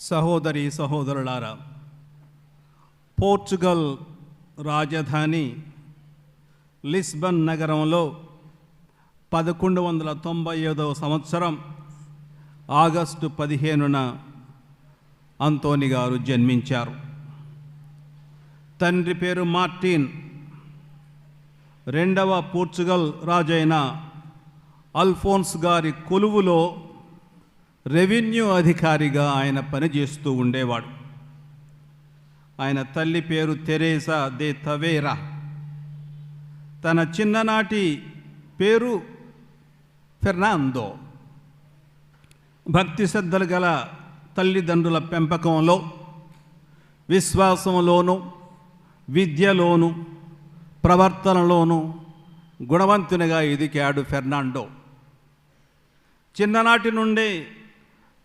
సహోదరి సహోదరులారా, పోర్చుగల్ రాజధాని లిస్బన్ నగరంలో 1195వ సంవత్సరం ఆగస్టు 15న అంతోని గారు జన్మించారు. తండ్రి పేరు మార్టిన్. రెండవ పోర్చుగల్ రాజైన అల్ఫోన్స్ గారి కొలువులో రెవెన్యూ అధికారిగా ఆయన పనిచేస్తూ ఉండేవాడు. ఆయన తల్లి పేరు తెరేసా దే తవేరా. తన చిన్ననాటి పేరు ఫెర్నాందో. భక్తి శ్రద్ధలు గల తల్లిదండ్రుల పెంపకంలో, విశ్వాసంలోనూ, విద్యలోనూ, ప్రవర్తనలోనూ గుణవంతునిగా ఎదిగాడు ఫెర్నాండో. చిన్ననాటి నుండే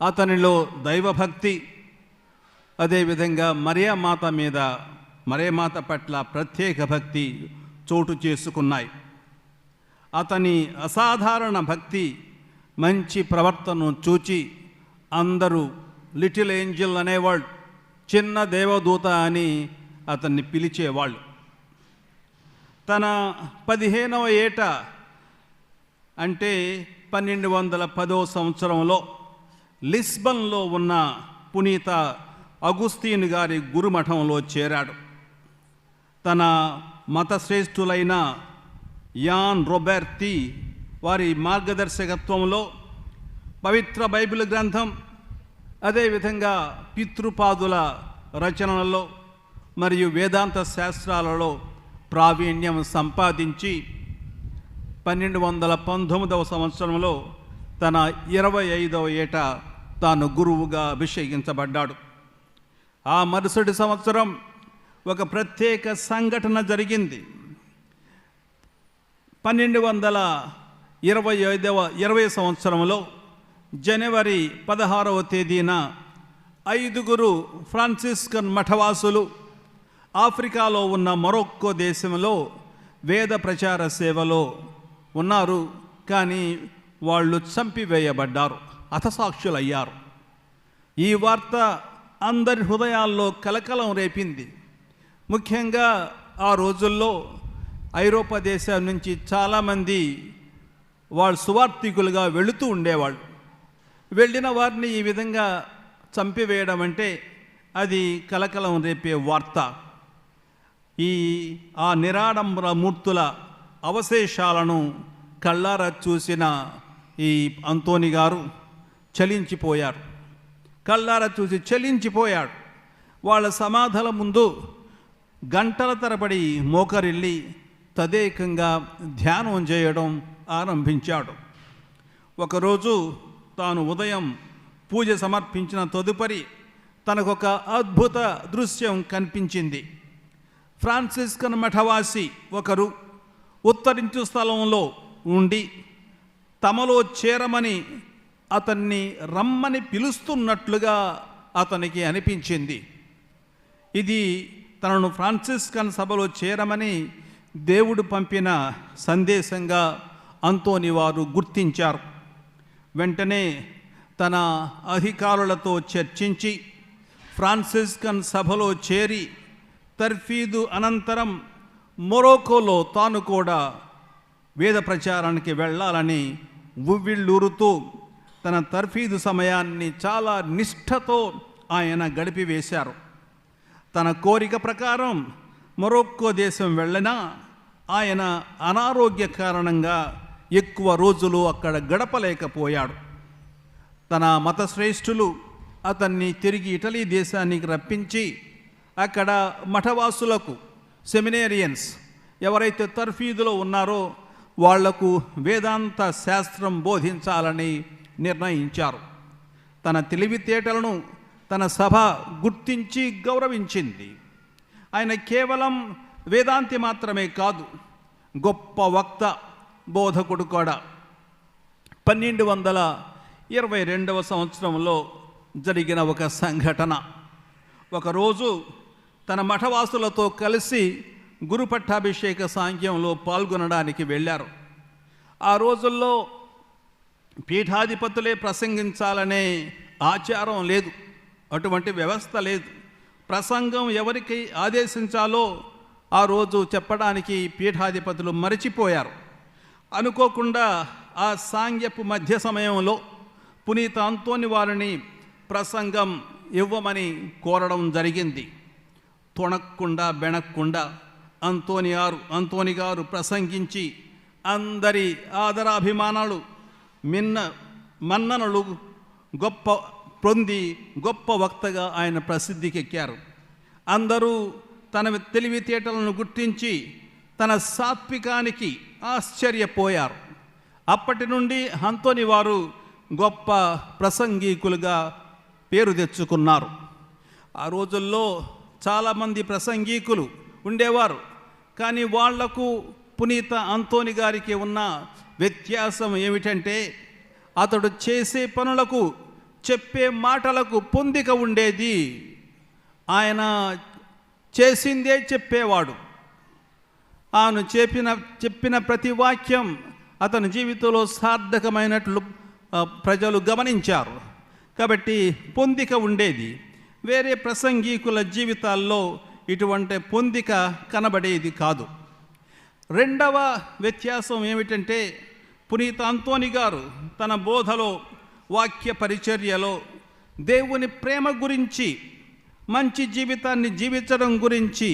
అతనిలో దైవభక్తి, అదేవిధంగా మరియమాత పట్ల ప్రత్యేక భక్తి చోటు చేసుకున్నాయి. అతని అసాధారణ భక్తి, మంచి ప్రవర్తనను చూచి అందరూ లిటిల్ ఏంజల్ అనేవాళ్ళు, చిన్న దేవదూత అని అతన్ని పిలిచేవాళ్ళు. తన 15వ ఏట అంటే 1210వ సంవత్సరంలో లిస్బన్లో ఉన్న పునీత అగుస్తీన్ గారి గురుమఠంలో చేరాడు. తన మతశ్రేష్ఠులైన యాన్ రొబెర్తి వారి మార్గదర్శకత్వంలో పవిత్ర బైబిల్ గ్రంథం, అదేవిధంగా పితృపాదుల రచనలలో మరియు వేదాంత శాస్త్రాలలో ప్రావీణ్యం సంపాదించి 1219వ సంవత్సరంలో తన 25వ ఏట తాను గురువుగా అభిషేకించబడ్డాడు. ఆ మరుసటి సంవత్సరం ఒక ప్రత్యేక సంఘటన జరిగింది. 1220వ సంవత్సరంలో జనవరి 16వ తేదీన 5 ఫ్రాన్సిస్కన్ మఠవాసులు ఆఫ్రికాలో ఉన్న మొరొక్కో దేశంలో వేద ప్రచార సేవలో ఉన్నారు. కానీ వాళ్ళు చంపివేయబడ్డారు, హతసాక్షులయ్యారు. ఈ వార్త అందరి హృదయాల్లో కలకలం రేపింది. ముఖ్యంగా ఆ రోజుల్లో ఐరోపా దేశాల నుంచి చాలామంది వాళ్ళు సువార్థికులుగా వెళుతూ ఉండేవాళ్ళు. వెళ్ళిన వారిని ఈ విధంగా చంపివేయడం అంటే అది కలకలం రేపే వార్త. ఆ నిరాడంబర మూర్తుల అవశేషాలను కళ్ళారా చూసిన ఈ అంతోని గారు చలించిపోయారు. కళ్ళారా చూసి చలించిపోయాడు. వాళ్ళ సమాధుల ముందు గంటల తరబడి మోకరిల్లి తదేకంగా ధ్యానం చేయడం ఆరంభించాడు. ఒకరోజు తాను ఉదయం పూజ సమర్పించిన తదుపరి తనకొక అద్భుత దృశ్యం కనిపించింది. ఫ్రాన్సిస్కన్ మఠవాసి ఒకరు ఉత్తరించు స్థలంలో ఉండి తమలో చేరమని అతన్ని రమ్మని పిలుస్తున్నట్లుగా అతనికి అనిపించింది. ఇది తనను ఫ్రాన్సిస్కన్ సభలో చేరమని దేవుడు పంపిన సందేశంగా అంతోని వారు గుర్తించారు. వెంటనే తన అధికారులతో చర్చించి ఫ్రాన్సిస్కన్ సభలో చేరి తర్ఫీదు అనంతరం మొరోకోలో తాను కూడా వేద ప్రచారానికి వెళ్ళాలని ఉవ్విళ్ళూరుతూ తన తర్ఫీదు సమయాన్ని చాలా నిష్ఠతో ఆయన గడిపివేశారు. తన కోరిక ప్రకారం మొరోక్కో దేశం వెళ్ళినా ఆయన అనారోగ్య కారణంగా ఎక్కువ రోజులు అక్కడ గడపలేకపోయాడు. తన మతశ్రేష్ఠులు అతన్ని తిరిగి ఇటలీ దేశానికి రప్పించి అక్కడ మఠవాసులకు, సెమినేరియన్స్ ఎవరైతే తర్ఫీదులో ఉన్నారో వాళ్లకు వేదాంత శాస్త్రం బోధించాలని నిర్ణయించారు. తన తెలివితేటలను తన సభ గుర్తించి గౌరవించింది. ఆయన కేవలం వేదాంతి మాత్రమే కాదు, గొప్ప వక్త, బోధకుడు కూడా. 1222వ సంవత్సరంలో జరిగిన ఒక సంఘటన. ఒకరోజు తన మఠవాసులతో కలిసి గురు పట్టాభిషేక సాంఖ్యంలో పాల్గొనడానికి వెళ్ళారు. ఆ రోజుల్లో పీఠాధిపతులే ప్రసంగించాలనే ఆచారం లేదు. అటువంటి వ్యవస్థ లేదు. ప్రసంగం ఎవరికి ఆదేశించాలో ఆ రోజు చెప్పడానికి పీఠాధిపతులు మరచిపోయారు. అనుకోకుండా ఆ సాంగ్యపు మధ్య సమయంలో పునీత అంతోని వారిని ప్రసంగం ఇవ్వమని కోరడం జరిగింది. తొణక్కుండా బెణక్కుండా అంతోని గారు ప్రసంగించి అందరి ఆదరాభిమానాలు మన్ననలు పొంది గొప్ప వక్తగా ఆయన ప్రసిద్ధికెక్కారు. అందరూ తన తెలివితేటలను గుర్తించి తన సాత్వికానికి ఆశ్చర్యపోయారు. అప్పటి నుండి అంతోని వారు గొప్ప ప్రసంగికులుగా పేరు తెచ్చుకున్నారు. ఆ రోజుల్లో చాలామంది ప్రసంగికులు ఉండేవారు. కానీ వాళ్లకు పునీత అంతోని గారికి ఉన్న వ్యత్యాసం ఏమిటంటే అతడు చేసే పనులకు చెప్పే మాటలకు పొందిక ఉండేది. ఆయన చేసిందే చెప్పేవాడు. ఆయన చెప్పిన ప్రతి వాక్యం అతని జీవితంలో సార్థకమైనట్లు ప్రజలు గమనించారు. కాబట్టి పొందిక ఉండేది. వేరే ప్రసంగికుల జీవితాల్లో ఇటువంటి పొందిక కనబడేది కాదు. రెండవ వ్యత్యాసం ఏమిటంటే పునీత అంతోని గారు తన బోధలో, వాక్య పరిచర్యలో దేవుని ప్రేమ గురించి, మంచి జీవితాన్ని జీవించడం గురించి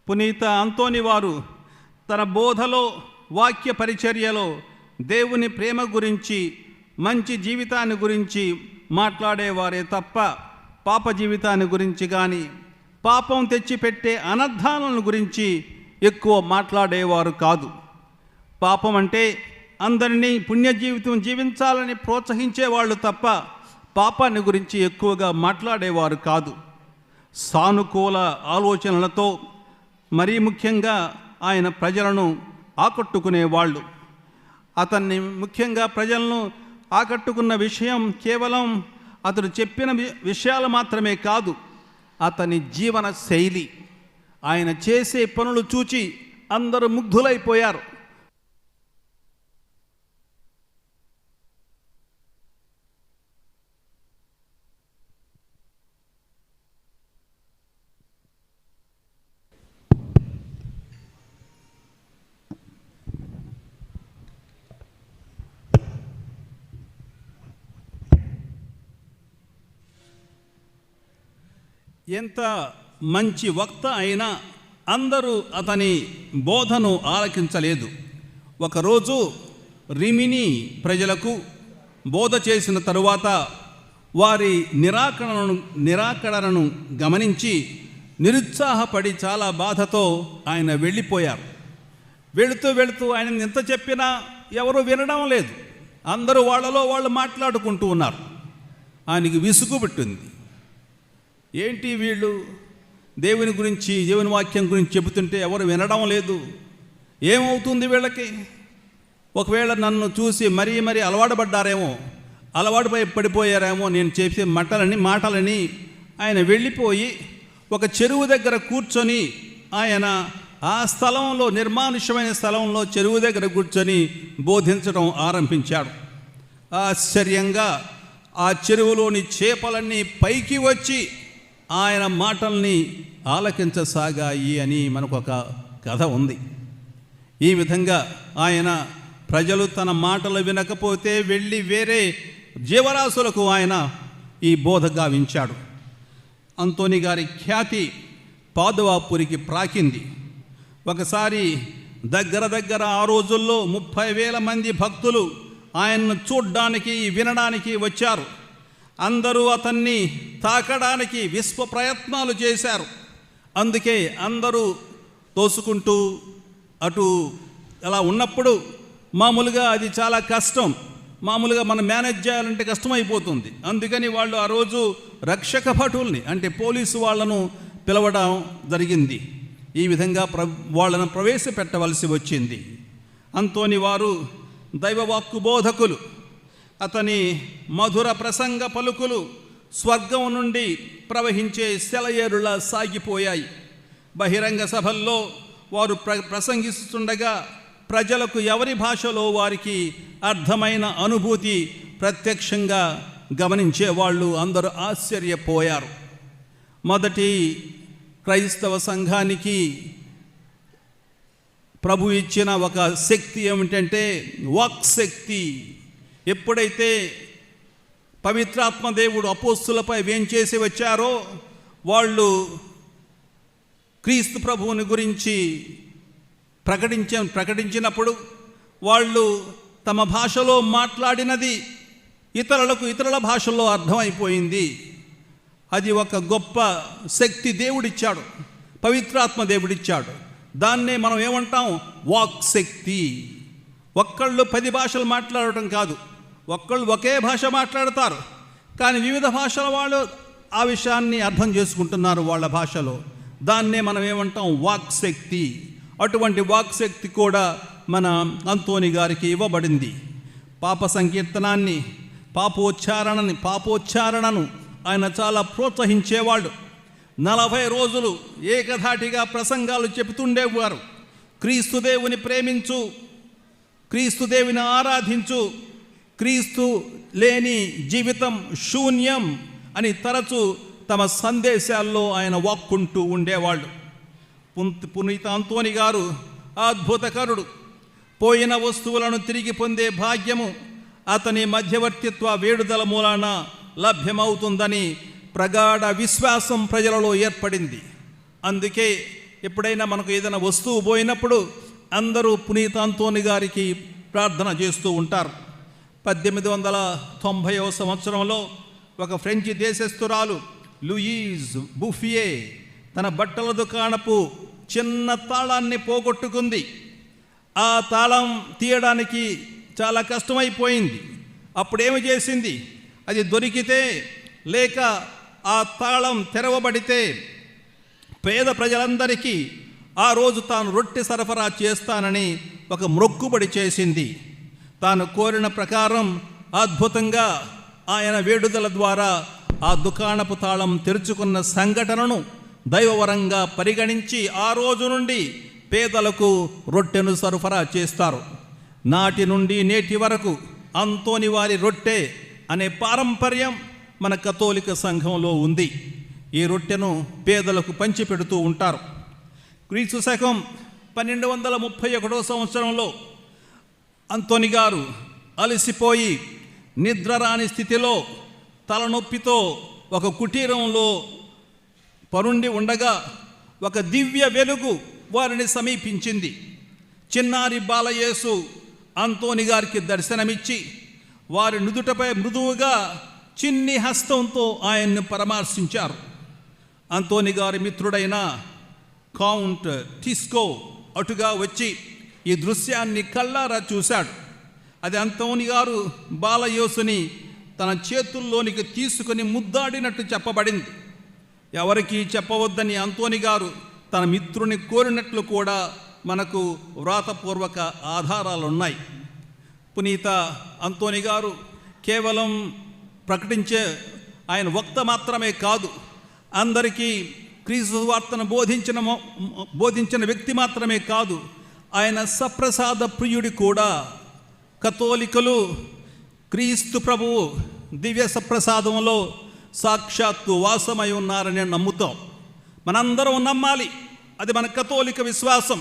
పునీత అంతోని వారు తన బోధలో, వాక్య పరిచర్యలో దేవుని ప్రేమ గురించి, మంచి జీవితాన్ని గురించి మాట్లాడేవారే తప్ప పాప జీవితాన్ని గురించి కానీ, పాపం తెచ్చిపెట్టే అనర్థాలను గురించి ఎక్కువ మాట్లాడేవారు కాదు. పాపం అంటే అందరినీ పుణ్య జీవితం జీవించాలని ప్రోత్సహించేవాళ్ళు తప్ప పాపాన్ని గురించి ఎక్కువగా మాట్లాడేవారు కాదు. సానుకూల ఆలోచనలతో మరీ ముఖ్యంగా ఆయన ప్రజలను ఆకట్టుకునేవాళ్ళు. అతన్ని ముఖ్యంగా ప్రజలను ఆకట్టుకున్న విషయం కేవలం అతడు చెప్పిన విషయాలు మాత్రమే కాదు, అతని జీవన శైలి. ఆయన చేసే పనులు చూచి అందరూ ముగ్ధులైపోయారు. ఎంత మంచి వక్త అయినా అందరూ అతని బోధను ఆలకించలేదు. ఒకరోజు రిమిని ప్రజలకు బోధ చేసిన తరువాత వారి నిరాకరణను గమనించి నిరుత్సాహపడి చాలా బాధతో ఆయన వెళ్ళిపోయారు. వెళుతూ ఆయన ఎంత చెప్పినా ఎవరు వినడం లేదు. అందరూ వాళ్ళలో వాళ్ళు మాట్లాడుకుంటూ ఉన్నారు. ఆయనకి విసుగు పుట్టింది. ఏంటి వీళ్ళు దేవుని గురించి, దేవుని వాక్యం గురించి చెబుతుంటే ఎవరు వినడం లేదు, ఏమవుతుంది వీళ్ళకి? ఒకవేళ నన్ను చూసి మరీ అలవాటు పడిపోయారేమో నేను చేసే మాటలని ఆయన వెళ్ళిపోయి ఒక చెరువు దగ్గర కూర్చొని ఆయన ఆ స్థలంలో, నిర్మానుష్యమైన స్థలంలో చెరువు దగ్గర కూర్చొని బోధించడం ఆరంభించాడు. ఆశ్చర్యంగా ఆ చెరువులోని చేపలన్నీ పైకి వచ్చి ఆయన మాటల్ని ఆలకించసాగాయి అని మనకు ఒక కథ ఉంది. ఈ విధంగా ఆయన ప్రజలు తన మాటలు వినకపోతే వెళ్ళి వేరే జీవరాశులకు ఆయన ఈ బోధ గావించాడు. అంతోని గారి ఖ్యాతి పాదువాపురికి ప్రాకింది. ఒకసారి దగ్గర ఆ రోజుల్లో 30,000 మంది భక్తులు ఆయన్ను చూడ్డానికి, వినడానికి వచ్చారు. అందరూ అతన్ని తాకడానికి విశ్వ ప్రయత్నాలు చేశారు. అందుకే అందరూ తోసుకుంటూ అటు అలా ఉన్నప్పుడు మామూలుగా అది చాలా కష్టం. మామూలుగా మనం మేనేజ్ చేయాలంటే కష్టమైపోతుంది. అందుకని వాళ్ళు ఆ రోజు రక్షక భటుల్ని, అంటే పోలీసు వాళ్ళను పిలవడం జరిగింది. ఈ విధంగా వాళ్ళను ప్రవేశపెట్టవలసి వచ్చింది. అంతోని వారు దైవవాక్కు బోధకులు. అతని మధుర ప్రసంగ పలుకులు స్వర్గం నుండి ప్రవహించే సెలయేరులా సాగిపోయాయి. బహిరంగ సభల్లో వారు ప్రసంగిస్తుండగా ప్రజలకు ఎవరి భాషలో వారికి అర్థమైన అనుభూతి ప్రత్యక్షంగా గమనించే వాళ్ళు అందరూ ఆశ్చర్యపోయారు. మొదటి క్రైస్తవ సంఘానికి ప్రభు ఇచ్చిన ఒక శక్తి ఏమిటంటే వాక్ శక్తి. ఎప్పుడైతే పవిత్రాత్మ దేవుడు అపోస్తులపై వేంచేసి వచ్చారో వాళ్ళు క్రీస్తు ప్రభువుని గురించి ప్రకటించినప్పుడు వాళ్ళు తమ భాషలో మాట్లాడినది ఇతరుల భాషల్లో అర్థమైపోయింది. అది ఒక గొప్ప శక్తి దేవుడిచ్చాడు, పవిత్రాత్మ దేవుడిచ్చాడు. దాన్నే మనం ఏమంటాం? వాక్ శక్తి. ఒక్కళ్ళు 10 భాషలు మాట్లాడటం కాదు, ఒక్కళ్ళు ఒకే భాష మాట్లాడతారు, కానీ వివిధ భాషల వాళ్ళు ఆ విషయాన్ని అర్థం చేసుకుంటున్నారు వాళ్ళ భాషలో. దాన్నే మనం ఏమంటాం? వాక్ శక్తి. అటువంటి వాక్ శక్తి కూడా మన అంతోని గారికి ఇవ్వబడింది. పాప సంకీర్తనాన్ని, పాపోచ్చారణను ఆయన చాలా ప్రోత్సహించేవాళ్ళు. 40 రోజులు ఏకధాటిగా ప్రసంగాలు చెబుతుండేవారు. క్రీస్తు దేవుని ప్రేమించు, క్రీస్తు దేవుని ఆరాధించు, క్రీస్తు లేని జీవితం శూన్యం అని తరచూ తమ సందేశాల్లో ఆయన వాక్కుంటూ ఉండేవాళ్ళు. పునీత అంతోని గారు అద్భుతకరుడు. పోయిన వస్తువులను తిరిగి పొందే భాగ్యము అతని మధ్యవర్తిత్వ వేడుదల మూలాన లభ్యమవుతుందని ప్రగాఢ విశ్వాసం ప్రజలలో ఏర్పడింది. అందుకే ఎప్పుడైనా మనకు ఏదైనా వస్తువు పోయినప్పుడు అందరూ పునీత అంతోని గారికి ప్రార్థన చేస్తూ ఉంటారు. 1890వ సంవత్సరంలో ఒక ఫ్రెంచి దేశస్థురాలు లూయిజ్ బుఫియే తన బట్టల దుకాణపు చిన్న తాళాన్ని పోగొట్టుకుంది. ఆ తాళం తీయడానికి చాలా కష్టమైపోయింది. అప్పుడేమి చేసింది? అది దొరికితే లేక ఆ తాళం తెరవబడితే పేద ప్రజలందరికీ ఆ రోజు తాను రొట్టె సరఫరా చేస్తానని ఒక మొక్కుబడి చేసింది. తాను కోరిన ప్రకారం అద్భుతంగా ఆయన వేడుదల ద్వారా ఆ దుకాణపు తాళం తెరుచుకున్న సంఘటనను దైవవరంగా పరిగణించి ఆ రోజు నుండి పేదలకు రొట్టెను సరఫరా చేస్తారు. నాటి నుండి నేటి వరకు అంతోని వారి రొట్టె అనే పారంపర్యం మన కథోలిక సంఘంలో ఉంది. ఈ రొట్టెను పేదలకు పంచిపెడుతూ ఉంటారు. క్రీస్తు శకం 1231వ సంవత్సరంలో అంతోని గారు అలసిపోయి నిద్రరాని స్థితిలో తలనొప్పితో ఒక కుటీరంలో పరుండి ఉండగా ఒక దివ్య వెలుగు వారిని సమీపించింది. చిన్నారి బాలయేసు అంతోని గారికి దర్శనమిచ్చి వారి నుదుటపై మృదువుగా చిన్ని హస్తంతో ఆయన్ను పరామర్శించారు. అంతోని గారి మిత్రుడైన కౌంట్ టిస్కో అటుగా వచ్చి ఈ దృశ్యాన్ని కళ్ళారా చూశాడు. అది అంతోని గారు బాలయేసుని తన చేతుల్లోనికి తీసుకుని ముద్దాడినట్టు చెప్పబడింది. ఎవరికీ చెప్పవద్దని అంతోని గారు తన మిత్రుని కోరినట్లు కూడా మనకు వ్రాతపూర్వక ఆధారాలున్నాయి. పునీత అంతోని గారు కేవలం ప్రకటించే ఆయన వక్త మాత్రమే కాదు, అందరికీ క్రీస్తు వార్తను బోధించిన వ్యక్తి మాత్రమే కాదు, ఆయన సప్రసాద ప్రియుడి కూడా. కథోలికలు క్రీస్తు ప్రభువు దివ్య సప్రసాదంలో సాక్షాత్తు వాసమై ఉన్నారని నమ్ముతాం. మనందరం నమ్మాలి, అది మన కథోలిక విశ్వాసం.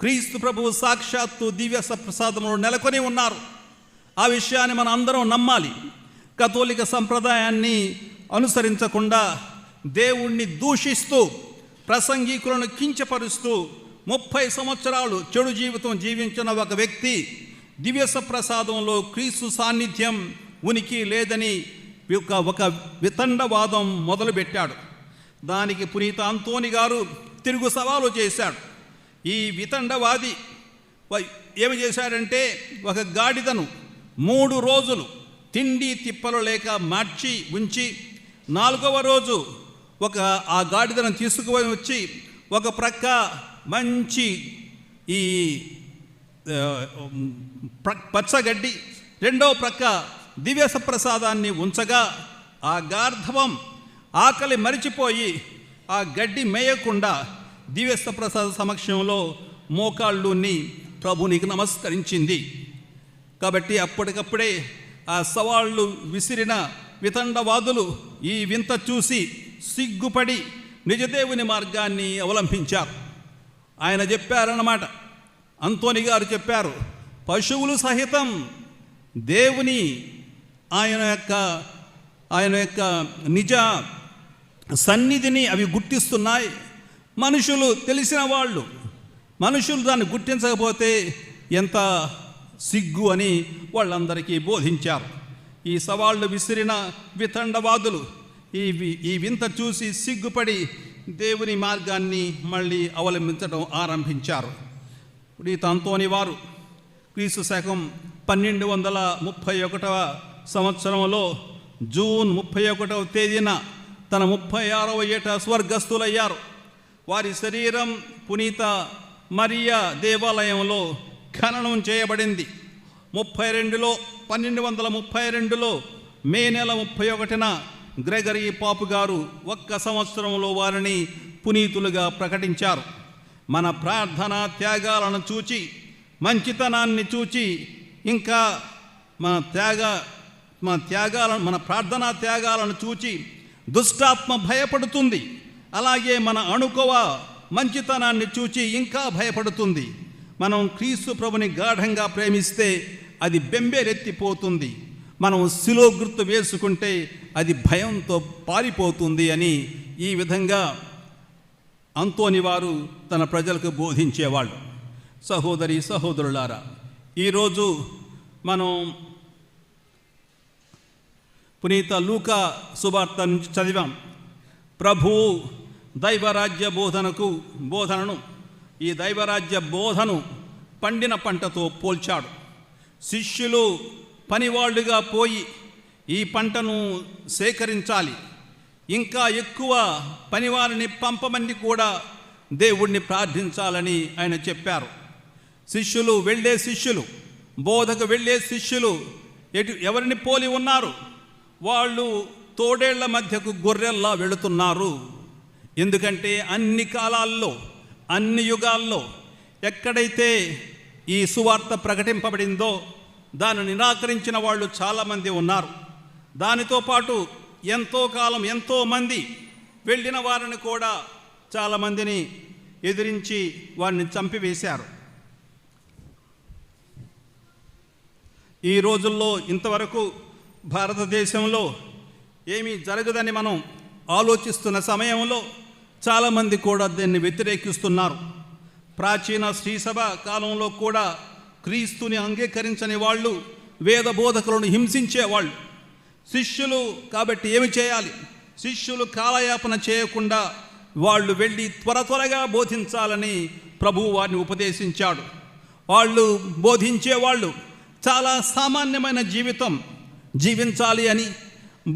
క్రీస్తు ప్రభువు సాక్షాత్తు దివ్య సప్రసాదంలో నెలకొని ఉన్నారు. ఆ విషయాన్ని మనం అందరం నమ్మాలి. కథోలిక సంప్రదాయాన్ని అనుసరించకుండా దేవుణ్ణి దూషిస్తూ ప్రసంగికులను కించపరుస్తూ 30 సంవత్సరాలు చెడు జీవితం జీవించిన ఒక వ్యక్తి దివ్య సప్రసాదంలో క్రీస్తు సాన్నిధ్యం ఉనికి లేదని ఒక వితండవాదం మొదలుపెట్టాడు. దానికి పునీత అంతోని గారు తిరుగు సవాలు చేశాడు. ఈ వితండవాది ఏమి చేశాడంటే ఒక గాడిదను 3 రోజులు తిండి తిప్పలు లేక మార్చి ఉంచి 4వ రోజు ఆ గాడిదను తీసుకుని వచ్చి ఒక ప్రక్క మంచి ఈ పచ్చగడ్డి, రెండవ ప్రక్క దివ్య సప్రసాదాన్ని ఉంచగా ఆ గార్ధవం ఆకలి మరిచిపోయి ఆ గడ్డి మేయకుండా దివ్యస్త ప్రసాద సమక్షంలో మోకాళ్ళుని ప్రభునికి నమస్కరించింది. కాబట్టి అప్పటికప్పుడే ఆ సవాళ్ళు విసిరిన వితండవాదులు ఈ వింత చూసి సిగ్గుపడి నిజదేవుని మార్గాన్ని అవలంబించారు. ఆయన చెప్పారన్నమాట, అంతోని గారు చెప్పారు, పశువులు సహితం దేవుని ఆయన యొక్క నిజ సన్నిధిని అవి గుర్తిస్తున్నాయి. మనుషులు తెలిసిన వాళ్ళు, మనుషులు దాన్ని గుర్తించకపోతే ఎంత సిగ్గు అని వాళ్ళందరికీ బోధించారు. ఈ సవాళ్ళు విసిరిన వితండవాదులు ఈ వింత చూసి సిగ్గుపడి దేవుని మార్గాన్ని మళ్ళీ అవలంబించడం ఆరంభించారు. ఇప్పుడు ఈ అంతోని వారు క్రీస్తు శకం 1231 సంవత్సరంలో జూన్ 31వ తేదీన తన 36వ ఏట స్వర్గస్థులయ్యారు. వారి శరీరం పునీత మరియా దేవాలయంలో ఖననం చేయబడింది. 1232లో మే నెల 31న గ్రెగరీ పాపు గారు ఒక్క సంవత్సరంలో వారిని పునీతులుగా ప్రకటించారు. మన ప్రార్థనా త్యాగాలను చూచి, మంచితనాన్ని చూచి, ఇంకా మన ప్రార్థనా త్యాగాలను చూచి దుష్టాత్మ భయపడుతుంది. అలాగే మన అణుకువ మంచితనాన్ని చూచి ఇంకా భయపడుతుంది. మనం క్రీస్తు ప్రభుని గాఢంగా ప్రేమిస్తే అది బెంబేరెత్తిపోతుంది. మనం శిలో గుర్తు వేసుకుంటే అది భయంతో పారిపోతుంది అని ఈ విధంగా అంతోని వారు తన ప్రజలకు బోధించేవాళ్ళు. సహోదరి సహోదరులారా, ఈరోజు మనం పునీత లూకా సువార్త నుంచి చదివాం. ప్రభువు దైవరాజ్య బోధనను ఈ దైవరాజ్య బోధను పండిన పంటతో పోల్చాడు. శిష్యులు పనివాళ్ళుగా పోయి ఈ పంటను సేకరించాలి, ఇంకా ఎక్కువ పనివారిని పంపమని కూడా దేవుణ్ణి ప్రార్థించాలని ఆయన చెప్పారు. బోధకు వెళ్ళే శిష్యులు ఎవరిని పోలి ఉన్నారు? వాళ్ళు తోడేళ్ల మధ్యకు గొర్రెల్లా వెళుతున్నారు. ఎందుకంటే అన్ని కాలాల్లో, అన్ని యుగాల్లో ఎక్కడైతే ఈ సువార్త ప్రకటింపబడిందో దాన్ని నిరాకరించిన వాళ్ళు చాలామంది ఉన్నారు. దానితో పాటు ఎంతో కాలం ఎంతోమంది వెళ్ళిన వారిని కూడా చాలామందిని ఎదిరించి వారిని చంపివేశారు. ఈ రోజుల్లో ఇంతవరకు భారతదేశంలో ఏమీ జరగదని మనం ఆలోచిస్తున్న సమయంలో చాలామంది కూడా దీన్ని వ్యతిరేకిస్తున్నారు. ప్రాచీన శ్రీసభ కాలంలో కూడా క్రీస్తుని అంగీకరించని వాళ్ళు వేద బోధకులను హింసించేవాళ్ళు. శిష్యులు కాబట్టి ఏమి చేయాలి? శిష్యులు కాలయాపన చేయకుండా వాళ్ళు వెళ్ళి త్వరగా బోధించాలని ప్రభువు వారిని ఉపదేశించాడు. వాళ్ళు బోధించేవాళ్ళు చాలా సామాన్యమైన జీవితం జీవించాలి అని,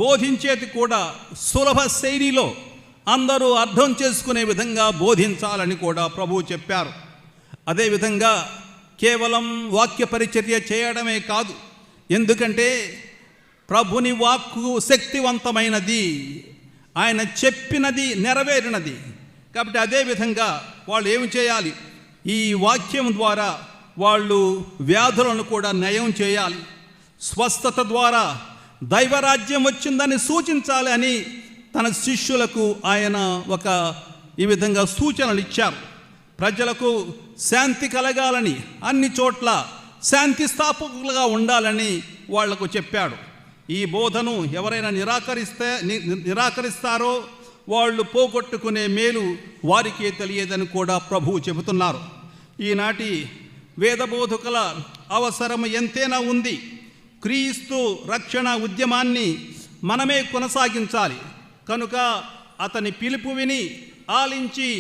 బోధించేది కూడా సులభ శైలిలో అందరూ అర్థం చేసుకునే విధంగా బోధించాలని కూడా ప్రభువు చెప్పారు. అదేవిధంగా కేవలం వాక్య పరిచర్య చేయడమే కాదు, ఎందుకంటే ప్రభుని వాక్కు శక్తివంతమైనది, ఆయన చెప్పినది నెరవేరినది. కాబట్టి అదేవిధంగా వాళ్ళు ఏమి చేయాలి? ఈ వాక్యం ద్వారా వాళ్ళు వ్యాధులను కూడా నయం చేయాలి. స్వస్థత ద్వారా దైవరాజ్యం వచ్చిందని సూచించాలి అని తన శిష్యులకు ఆయన ఈ విధంగా సూచనలు ఇచ్చారు. ప్రజలకు శాంతి కలగాలని, అన్ని చోట్ల శాంతి స్థాపకులుగా ఉండాలని వాళ్లకు చెప్పాడు. ఈ బోధను ఎవరైనా నిరాకరిస్తారో వాళ్ళు పోగొట్టుకునే మేలు వారికే తెలియదని కూడా ప్రభువు చెబుతున్నారు. ఈనాటి వేదబోధకుల అవసరం ఎంతైనా ఉంది. క్రీస్తు రక్షణ ఉద్యమాన్ని మనమే కొనసాగించాలి. కనుక అతని పిలుపు విని ఆలించి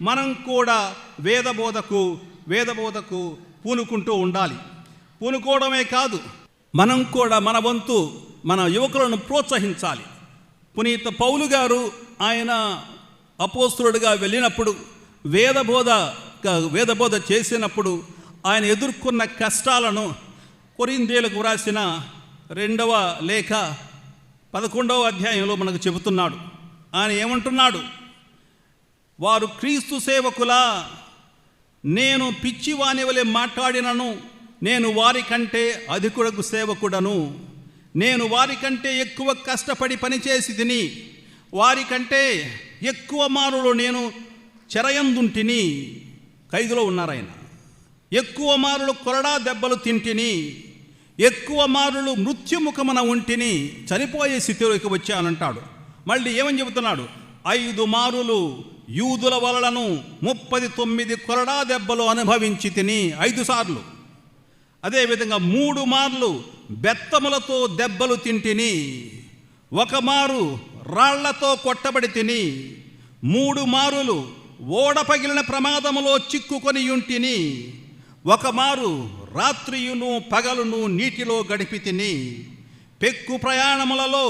మనం కూడా వేదబోధకు పూనుకుంటూ ఉండాలి. పూనుకోవడమే కాదు, మనం కూడా మన వంతు మన యువకులను ప్రోత్సహించాలి. పునీత పౌలు గారు ఆయన అపోస్తలుడిగా వెళ్ళినప్పుడు వేదబోధ చేసినప్పుడు ఆయన ఎదుర్కొన్న కష్టాలను కొరింథీయులకు వ్రాసిన 2వ లేఖ 11వ అధ్యాయంలో మనకు చెబుతున్నాడు. ఆయన ఏమంటున్నాడు? వారు క్రీస్తు సేవకులా? నేను పిచ్చివాని వలె మాట్లాడినను నేను వారికంటే అధికుడకు సేవకుడను. నేను వారికంటే ఎక్కువ కష్టపడి పనిచేసి తిని, వారికంటే ఎక్కువ మారులు నేను చెరయందుంటిని. ఖైదులో ఉన్నారాయన. ఎక్కువ మారులు కొరడా దెబ్బలు తింటిని, ఎక్కువ మారులు మృత్యుముఖమున ఉంటిని, చనిపోయే స్థితిలోకి వచ్చానంటాడు. మళ్ళీ ఏమని చెబుతున్నాడు? 5 మారులు యూదుల వలలను 39 కొరడా దెబ్బలు అనుభవించి తిని, 5 సార్లు. అదేవిధంగా 3 మార్లు బెత్తములతో దెబ్బలు తింటిని, 1 మారు రాళ్లతో కొట్టబడి తిని, 3 మారులు ఓడ పగిలిన ప్రమాదములో చిక్కుకొని ఉంటిని, 1 మారు రాత్రియును పగలును నీటిలో గడిపి తిని. పెక్కు ప్రయాణములలో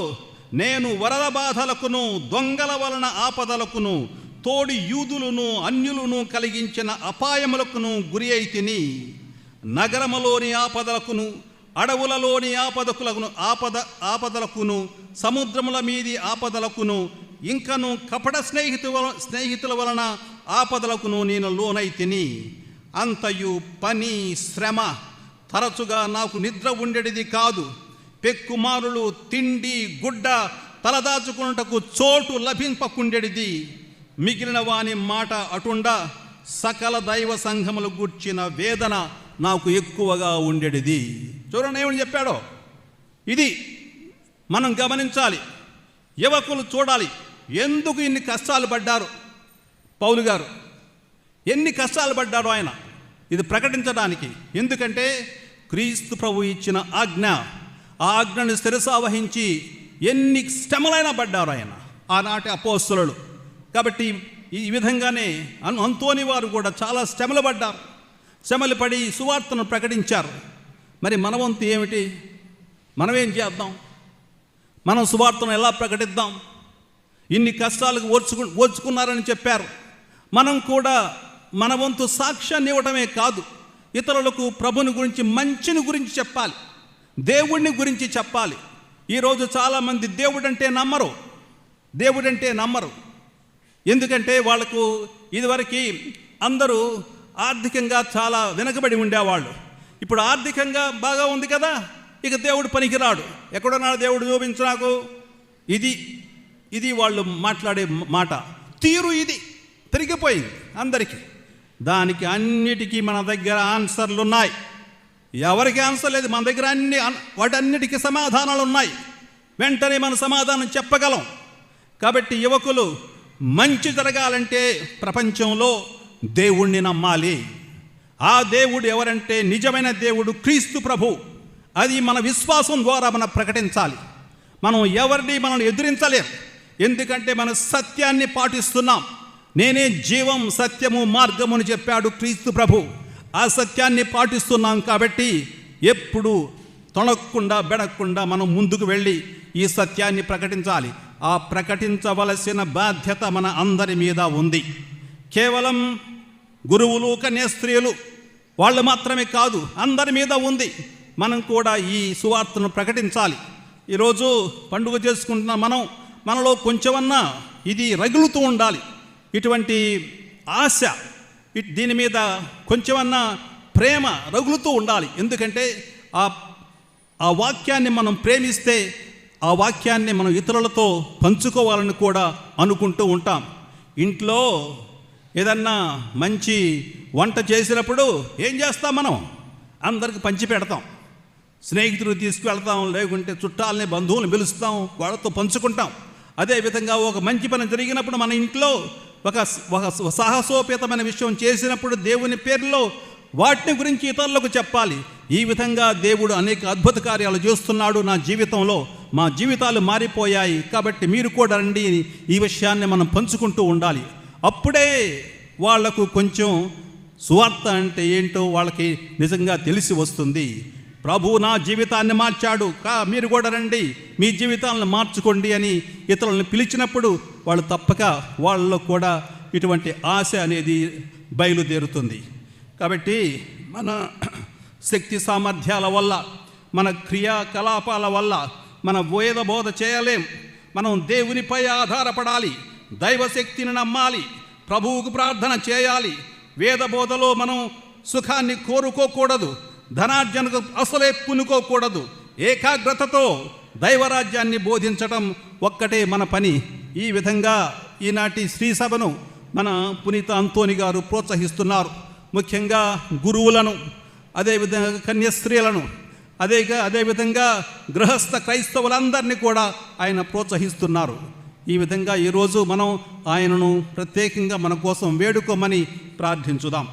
నేను వరద బాధలకును దొంగల వలన ఆపదలకును తోడి యూదులను అన్యులను కలిగించిన అపాయములకును గురి అయి తిని. నగరములోని ఆపదలకును అడవులలోని ఆపదలకును సముద్రముల మీది ఆపదలకును ఇంకను కపట స్నేహితుల వలన ఆపదలకును నేను లోనై తిని. అంతయు పని శ్రమ, తరచుగా నాకు నిద్ర ఉండేది కాదు. పెక్కుమారులు తిండి గుడ్డ తలదాచుకున్నటకు చోటు లభింపకుండేది. మిగిలిన వాని మాట అటుండా సకల దైవ సంఘములు గూర్చిన వేదన నాకు ఎక్కువగా ఉండేది. చూడండి ఏమని చెప్పాడో. ఇది మనం గమనించాలి. యువకులు చూడాలి ఎందుకు ఇన్ని కష్టాలు పడ్డారు. పౌలు గారు ఎన్ని కష్టాలు పడ్డాడో ఆయన ఇది ప్రకటించడానికి. ఎందుకంటే క్రీస్తు ప్రభు ఇచ్చిన ఆజ్ఞ, ఆ ఆజ్ఞను శిరసావహించి ఎన్ని శ్రమలైనా పడ్డారు ఆయన, ఆనాటి అపోస్తలులు. కాబట్టి ఈ విధంగానే అంతోని వారు కూడా చాలా శ్రమలు పడ్డారు. శ్రమలు పడి సువార్తను ప్రకటించారు. మరి మన వంతు ఏమిటి? మనమేం చేద్దాం? మనం సువార్తను ఎలా ప్రకటిద్దాం? ఇన్ని కష్టాలకు ఓర్చుకున్నారని చెప్పారు. మనం కూడా మన వంతు సాక్ష్యాన్ని ఇవ్వటమే కాదు, ఇతరులకు ప్రభుని గురించి, మంచిని గురించి చెప్పాలి, దేవుడిని గురించి చెప్పాలి. ఈరోజు చాలామంది దేవుడంటే నమ్మరు. ఎందుకంటే వాళ్ళకు ఇదివరకు అందరూ ఆర్థికంగా చాలా వెనకబడి ఉండేవాళ్ళు. ఇప్పుడు ఆర్థికంగా బాగా ఉంది కదా, ఇక దేవుడు పనికిరాడు. ఎక్కడున్నాడు దేవుడు చూపించు నాకు. ఇది వాళ్ళు మాట్లాడే మాట తీరు. ఇది తిరిగిపోయింది అందరికీ. దానికి అన్నిటికీ మన దగ్గర ఆన్సర్లు ఉన్నాయి. ఎవరికి ఆన్సర్ లేదు, మన దగ్గర వాటన్నిటికీ సమాధానాలు ఉన్నాయి. వెంటనే మన సమాధానం చెప్పగలం. కాబట్టి యువకులు మంచి జరగాలంటే ప్రపంచంలో దేవుణ్ణి నమ్మాలి. ఆ దేవుడు ఎవరంటే నిజమైన దేవుడు క్రీస్తు ప్రభు. అది మన విశ్వాసం ద్వారా మనం ప్రకటించాలి. మనం ఎవరిని మనం ఎదిరించలేం. ఎందుకంటే మన సత్యాన్ని పాటిస్తున్నాం. నేనే జీవం సత్యము మార్గము అని చెప్పాడు క్రీస్తు ప్రభు. ఆ సత్యాన్ని పాటిస్తున్నాం కాబట్టి ఎప్పుడు తొణక్కుండా బెడక్కుండా మనం ముందుకు వెళ్ళి ఈ సత్యాన్ని ప్రకటించాలి. ఆ ప్రకటించవలసిన బాధ్యత మన అందరి మీద ఉంది. కేవలం గురువులు కన్యాస్త్రీలు వాళ్ళు మాత్రమే కాదు, అందరి మీద ఉంది. మనం కూడా ఈ సువార్తను ప్రకటించాలి. ఈరోజు పండుగ చేసుకుంటున్న మనలో కొంచెమన్నా ఇది రగులుతూ ఉండాలి. ఇటువంటి ఆశ, దీని మీద కొంచెమన్నా ప్రేమ రగులుతూ ఉండాలి. ఎందుకంటే ఆ వాక్యాన్ని మనం ప్రేమిస్తే ఆ వాక్యాన్ని మనం ఇతరులతో పంచుకోవాలని కూడా అనుకుంటూ ఉంటాం. ఇంట్లో ఏదన్నా మంచి వంట చేసినప్పుడు ఏం చేస్తాం? మనం అందరికి పంచి పెడతాం. స్నేహితులు తీసుకువెళ్తాం, లేకుంటే చుట్టాలని బంధువులను పిలుస్తాం, వాళ్ళతో పంచుకుంటాం. అదేవిధంగా ఒక మంచి పని జరిగినప్పుడు మన ఇంట్లో ఒక సాహసోపేతమైన విషయం చేసినప్పుడు దేవుని పేరులో వాటిని గురించి ఇతరులకు చెప్పాలి. ఈ విధంగా దేవుడు అనేక అద్భుత కార్యాలు చేస్తున్నాడు నా జీవితంలో. మా జీవితాలు మారిపోయాయి కాబట్టి మీరు కూడా రండి. ఈ విషయాన్ని మనం పంచుకుంటూ ఉండాలి. అప్పుడే వాళ్లకు కొంచెం సువార్త అంటే ఏంటో వాళ్ళకి నిజంగా తెలిసి వస్తుంది. ప్రభు నా జీవితాన్ని మార్చాడు, మీరు కూడా రండి, మీ జీవితాలను మార్చుకోండి అని ఇతరులను పిలిచినప్పుడు వాళ్ళు తప్పక వాళ్ళలో కూడా ఇటువంటి ఆశ అనేది బయలుదేరుతుంది. కాబట్టి మన శక్తి సామర్థ్యాల వల్ల, మన క్రియాకలాపాల వల్ల మన వేద బోధ చేయలేం. మనం దేవునిపై ఆధారపడాలి, దైవశక్తిని నమ్మాలి, ప్రభువుకు ప్రార్థన చేయాలి. వేద బోధలో మనం సుఖాన్ని కోరుకోకూడదు, ధనార్జనకు అసలే పునుకోకూడదు. ఏకాగ్రతతో దైవరాజ్యాన్ని బోధించటం ఒక్కటే మన పని. ఈ విధంగా ఈనాటి శ్రీ సభను మన పునీత అంతోని గారు ప్రోత్సహిస్తున్నారు. ముఖ్యంగా గురువులను, అదేవిధంగా కన్యస్త్రీలను, అదేవిధంగా గృహస్థ క్రైస్తవులందరినీ కూడా ఆయన ప్రోత్సహిస్తున్నారు. ఈ విధంగా ఈరోజు మనం ఆయనను ప్రత్యేకంగా మన కోసం వేడుకోమని ప్రార్థించుదాం.